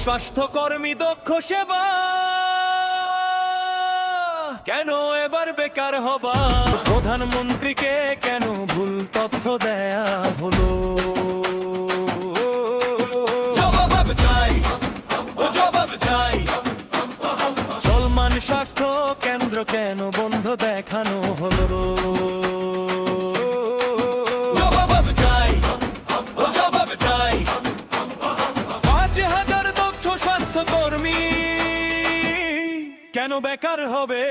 স্বাস্থ্যকর্মী, দক্ষ সেবা, কেন এবার বেকার হবা? প্রধানমন্ত্রীকে কেন ভুল তথ্য দেয়া হলো? জবাব চাই, জবাব চাই। চলমান স্বাস্থ্য কেন্দ্র কেন বন্ধ দেখানো হলো? জবাব চাই, জবাব চাই। ৫,০০০ দক্ষ স্বাস্থ্যকর্মী কেন বেকার হবে?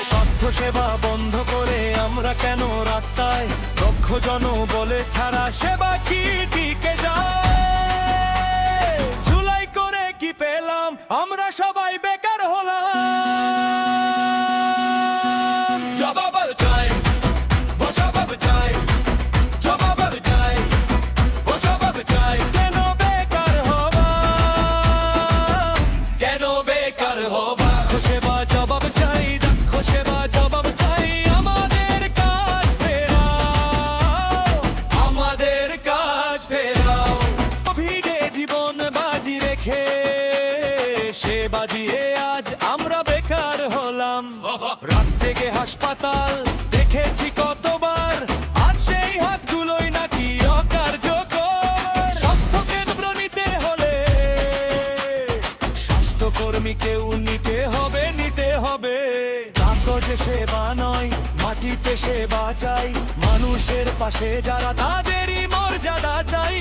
স্বাস্থ্য সেবা বন্ধ করে আমরা কেন রাস্তায়? দক্ষ জনবলে ছাড়া সেবা কি টিকে যায়? ঝুলাই করে কি পেলাম? আমরা সবাই বেকার হলাম। জবাব চাই, জবাব চাই, জবাব চাই, জবাব চাই। কেন বেকার হবা? কেন বেকার হবা? সেবা জবাব চাই, দক্ষ সেবা জবাব চাই। আমাদের কাজ ফেরাও, আমাদের কাজ ফেরাও। কোভিডে জীবন বাজি রেখে সেবা দিয়ে আজ আমরা বেকার হলাম। রাত জেগে হাসপাতাল দেখেছি কতবার, আজ সেই হাতগুলোই নাকি অকার্যকর। স্বাস্থ্য কেন্দ্র নিতে হলে স্বাস্থ্যকর্মীকেও নিতে হবে, নিতে হবে। কাগজে সেবা নয়, মাটিতে সেবা চাই। মানুষের পাশে যারা তাদেরই মর্যাদা চাই।